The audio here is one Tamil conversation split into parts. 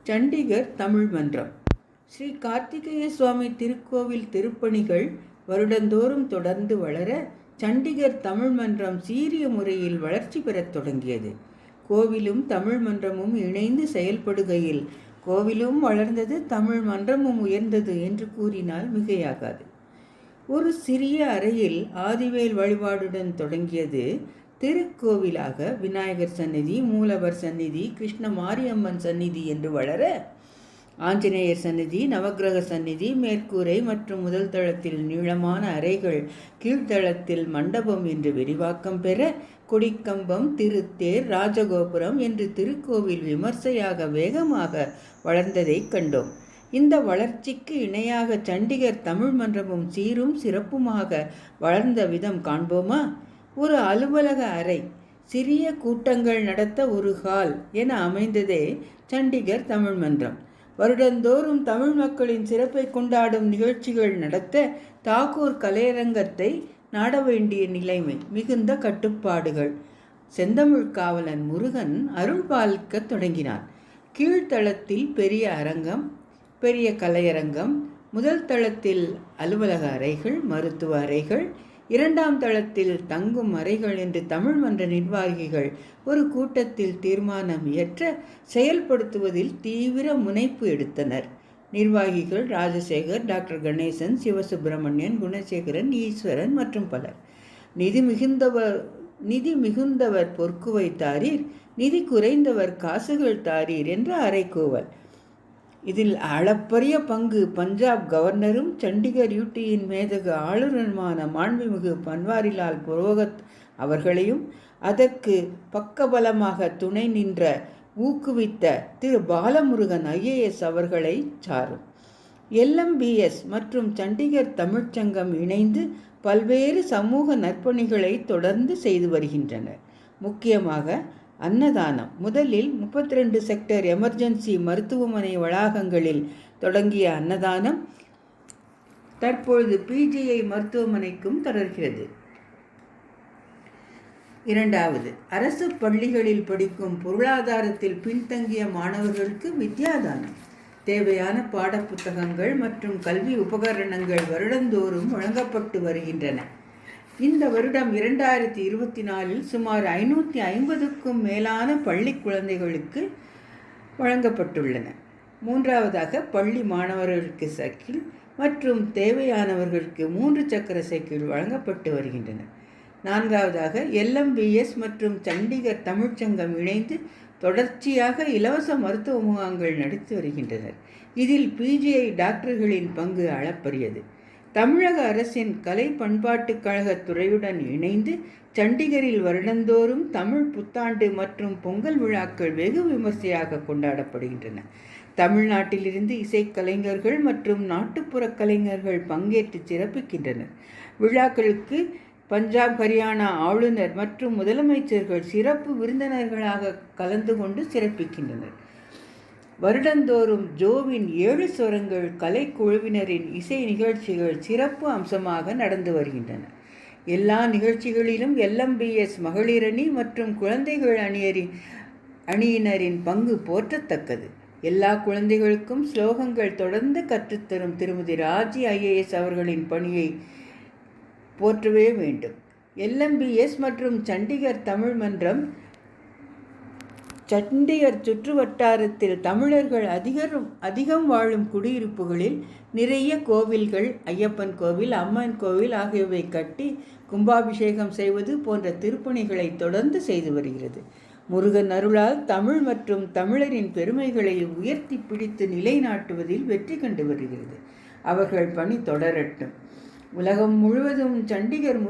சண்டிகர் தமிழ் மன்றம். ஸ்ரீ கார்த்திகேய சுவாமி திருக்கோவில் திருப்பணிகள் வருடந்தோறும் தொடர்ந்து வளர சண்டிகர் தமிழ் மன்றம் சீரிய முறையில் வளர்ச்சி பெறத் தொடங்கியது. கோவிலும் தமிழ் மன்றமும் இணைந்து செயல்படுகையில் கோவிலும் வளர்ந்தது, தமிழ் மன்றமும் உயர்ந்தது என்று கூறினால் மிகையாகாது. ஒரு சிறிய அறையில் ஆதிவேல் வழிபாடுடன் தொடங்கியது திருக்கோவிலாக விநாயகர் சந்நிதி, மூலவர் சந்நிதி, கிருஷ்ண மாரியம்மன் சந்நிதி என்று வளர ஆஞ்சநேயர் சந்நிதி, நவக்கிரக சந்நிதி, மேற்கூரை மற்றும் முதல் தளத்தில் நீளமான அறைகள், கீழ்த்தளத்தில் மண்டபம் என்று விரிவாக்கம் பெற கொடிக்கம்பம், திருத்தேர், ராஜகோபுரம் என்று திருக்கோவில் விமர்சையாக வேகமாக வளர்ந்ததை கண்டோம். இந்த வளர்ச்சிக்கு இணையாக சண்டிகர் தமிழ் மன்றமும் சீரும் சிறப்புமாக வளர்ந்த விதம் காண்போமா? ஒரு அலுவலக அறை, சிறிய கூட்டங்கள் நடத்த ஒரு ஹால் என அமைந்ததே சண்டிகர் தமிழ் மன்றம். வருடந்தோறும் தமிழ் மக்களின் சிறப்பை கொண்டாடும் நிகழ்ச்சிகள் நடத்த தாக்கூர் கலையரங்கத்தை நாட வேண்டிய நிலைமை, மிகுந்த கட்டுப்பாடுகள். செந்தமிழ் காவலன் முருகன் அருள் பாலிக்க தொடங்கினான். கீழ்த்தளத்தில் பெரிய அரங்கம், பெரிய கலையரங்கம், முதல் தளத்தில் அலுவலக அறைகள், மருத்துவ அறைகள், இரண்டாம் தளத்தில் தங்கும் அறைகள் என்று தமிழ் மன்ற நிர்வாகிகள் ஒரு கூட்டத்தில் தீர்மானம் இயற்ற செயல்படுத்துவதில் தீவிர முனைப்பு எடுத்தனர். நிர்வாகிகள் ராஜசேகர், டாக்டர் கணேசன், சிவசுப்பிரமணியன், குணசேகரன், ஈஸ்வரன் மற்றும் பலர். நிதி மிகுந்தவர் பொற்குவை தாரீர், நிதி குறைந்தவர் காசுகள் தாரீர் என்ற அறைகூவல். இதில் அளப்பரிய பங்கு பஞ்சாப் கவர்னரும் சண்டிகர் யூடியின் மேதகு ஆளுநருமான மாண்புமிகு பன்வாரிலால் புரோஹித் அவர்களையும் அதற்கு பக்கபலமாக துணை நின்ற ஊக்குவித்த திரு பாலமுருகன் IAS அவர்களை சாரும். LMBS மற்றும் சண்டிகர் தமிழ்ச்சங்கம் இணைந்து பல்வேறு சமூக நற்பணிகளை தொடர்ந்து செய்து வருகின்றனர். முக்கியமாக அன்னதானம். முதலில் 32 செக்டர் எமர்ஜென்சி மருத்துவமனை வளாகங்களில் தொடங்கிய அன்னதானம் தற்பொழுது PGI மருத்துவமனைக்கும் தொடர்கிறது. இரண்டாவது, அரசு பள்ளிகளில் படிக்கும் பொருளாதாரத்தில் பின்தங்கிய மாணவர்களுக்கு வித்யாதானம். தேவையான பாடப்புத்தகங்கள் மற்றும் கல்வி உபகரணங்கள் வருடந்தோறும் வழங்கப்பட்டு வருகின்றன. இந்த வருடம் 2024 சுமார் 550க்கும் மேலான பள்ளி குழந்தைகளுக்கு வழங்கப்பட்டுள்ளன. மூன்றாவதாக, பள்ளி மாணவர்களுக்கு சைக்கிள் மற்றும் தேவையானவர்களுக்கு 3 சக்கர சைக்கிள் வழங்கப்பட்டு வருகின்றன. நான்காவதாக, LMBS மற்றும் சண்டிகர் தமிழ்ச்சங்கம் இணைந்து தொடர்ச்சியாக இலவச மருத்துவ முகாம்கள் நடத்தி வருகின்றனர். இதில் PGI டாக்டர்களின் பங்கு அளப்பரியது. தமிழக அரசின் கலை பண்பாட்டுக் கழகத் துறையுடன் இணைந்து சண்டிகரில் வருடந்தோறும் தமிழ் புத்தாண்டு மற்றும் பொங்கல் விழாக்கள் வெகு விமர்சையாக கொண்டாடப்படுகின்றன. தமிழ்நாட்டிலிருந்து இசைக்கலைஞர்கள் மற்றும் நாட்டுப்புற கலைஞர்கள் பங்கேற்று சிறப்பிக்கின்றனர். விழாக்களுக்கு பஞ்சாப், ஹரியானா ஆளுநர் மற்றும் முதலமைச்சர்கள் சிறப்பு விருந்தினர்களாக கலந்து கொண்டு சிறப்பிக்கின்றனர். வருடந்தோறும் ஜோவின் 7 ஸ்வரங்கள் கலைக்குழுவினரின் இசை நிகழ்ச்சிகள் சிறப்பு அம்சமாக நடந்து வருகின்றன. எல்லா நிகழ்ச்சிகளிலும் LMBS மகளிரணி மற்றும் குழந்தைகள் அணியினரின் பங்கு போற்றத்தக்கது. எல்லா குழந்தைகளுக்கும் ஸ்லோகங்கள் தொடர்ந்து கற்றுத்தரும் திருமதி ராஜி IAS அவர்களின் பணியை போற்றவே வேண்டும். LMBS மற்றும் சண்டிகர் தமிழ் மன்றம் சண்டிகர் சுற்று வட்டாரத்தில் தமிழர்கள் அதிகம் வாழும் குடியிருப்புகளில் நிறைய கோவில்கள், ஐயப்பன் கோவில், அம்மன் கோவில் ஆகியவை கட்டி கும்பாபிஷேகம் செய்வது போன்ற திருப்பணிகளை தொடர்ந்து செய்து வருகிறது. முருகன் அருளால் தமிழ் மற்றும் தமிழரின் பெருமைகளை உயர்த்தி பிடித்து நிலைநாட்டுவதில் வெற்றி கண்டு வருகிறது. அவர்கள் பணி தொடரட்டும். உலகம் முழுவதும் சண்டிகர்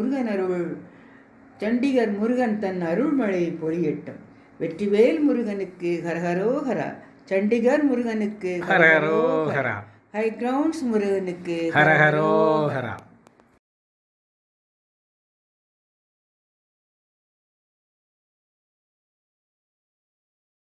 முருகன் தன் அருள்மழையை பொழியட்டும். வெற்றிவேல் முருகனுக்கு ஹரஹரோஹரா. சண்டிகர் முருகனுக்கு ஹரஹரோஹரா. ஹை கிரவுண்ட்ஸ் முருகனுக்கு ஹரஹரோஹரா.